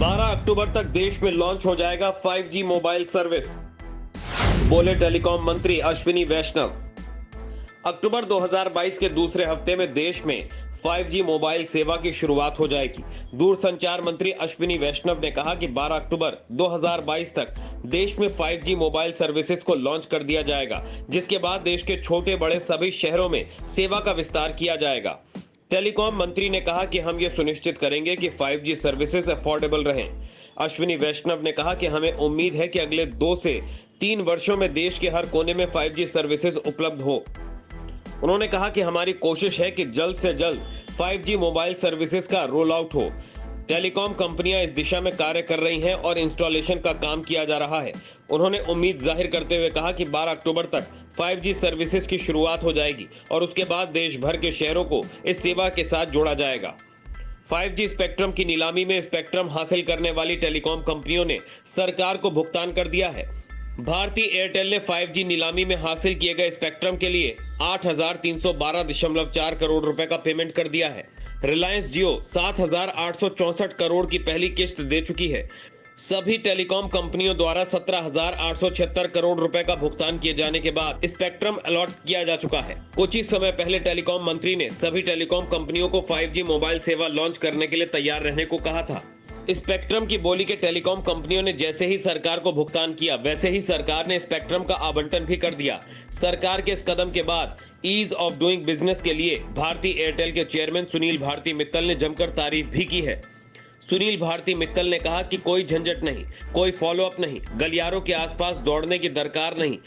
12 अक्टूबर तक देश में लॉन्च हो जाएगा 5G मोबाइल सर्विस, बोले टेलीकॉम मंत्री अश्विनी वैष्णव। अक्टूबर 2022 के दूसरे हफ्ते में देश में 5G मोबाइल सेवा की शुरुआत हो जाएगी। दूरसंचार मंत्री अश्विनी वैष्णव ने कहा कि 12 अक्टूबर 2022 तक देश में 5G मोबाइल सर्विसेज को लॉन्च कर दिया जाएगा, जिसके बाद देश के छोटे बड़े सभी शहरों में सेवा का विस्तार किया जाएगा। टेलीकॉम मंत्री ने कहा कि हम ये सुनिश्चित करेंगे कि 5G सर्विसेज अफोर्डेबल रहें। अश्विनी वैष्णव ने कहा कि हमें उम्मीद है कि अगले 2 से 3 वर्षों में देश के हर कोने में 5G सर्विसेज उपलब्ध हो। उन्होंने कहा कि हमारी कोशिश है कि जल्द से जल्द 5G मोबाइल सर्विसेज का रोल आउट हो। टेलीकॉम कंपनियां इस दिशा में कार्य कर रही हैं और इंस्टॉलेशन का काम किया जा रहा है। उन्होंने उम्मीद जाहिर करते हुए कहा कि 12 अक्टूबर तक 5G सर्विसेज की शुरुआत हो जाएगी और उसके बाद देश भर के शहरों को इस सेवा के साथ जोड़ा जाएगा। 5G स्पेक्ट्रम की नीलामी में स्पेक्ट्रम हासिल करने वाली टेलीकॉम कंपनियों ने सरकार को भुगतान कर दिया है। भारती एयरटेल ने 5G नीलामी में हासिल किए गए स्पेक्ट्रम के लिए 8,312.4 करोड़ रुपए का पेमेंट कर दिया है। रिलायंस जियो 7,864 करोड़ की पहली किस्त दे चुकी है। सभी टेलीकॉम कंपनियों द्वारा 17,876 करोड़ रुपए का भुगतान किए जाने के बाद स्पेक्ट्रम अलॉट किया जा चुका है। कुछ ही समय पहले टेलीकॉम मंत्री ने सभी टेलीकॉम कंपनियों को 5G मोबाइल सेवा लॉन्च करने के लिए तैयार रहने को कहा था। स्पेक्ट्रम की बोली के टेलीकॉम कंपनियों ने जैसे ही सरकार को भुगतान किया, वैसे ही सरकार ने स्पेक्ट्रम का आवंटन भी कर दिया। सरकार के इस कदम के बाद ईज ऑफ डूइंग बिजनेस के लिए भारती एयरटेल के चेयरमैन सुनील भारती मित्तल ने जमकर तारीफ भी की है। सुनील भारती मित्तल ने कहा कि कोई झंझट नहीं, कोई फॉलोअप नहीं, गलियारों के आसपास दौड़ने की दरकार नहीं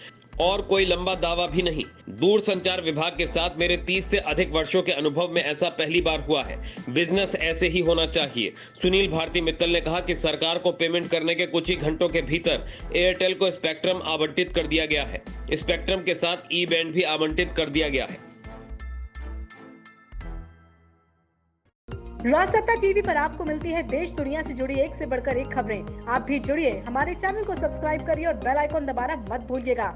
और कोई लंबा दावा भी नहीं। दूरसंचार विभाग के साथ मेरे 30 से अधिक वर्षों के अनुभव में ऐसा पहली बार हुआ है। बिजनेस ऐसे ही होना चाहिए। सुनील भारती मित्तल ने कहा कि सरकार को पेमेंट करने के कुछ ही घंटों के भीतर एयरटेल को स्पेक्ट्रम आवंटित कर दिया गया है। स्पेक्ट्रम के साथ ई बैंड भी आवंटित कर दिया गया है। राजसत्ता टीवी पर आपको मिलती है देश दुनिया से जुड़ी एक से बढ़कर एक खबरें। आप भी जुड़िए, हमारे चैनल को सब्सक्राइब करिए और बेल आइकॉन दबाना मत भूलिएगा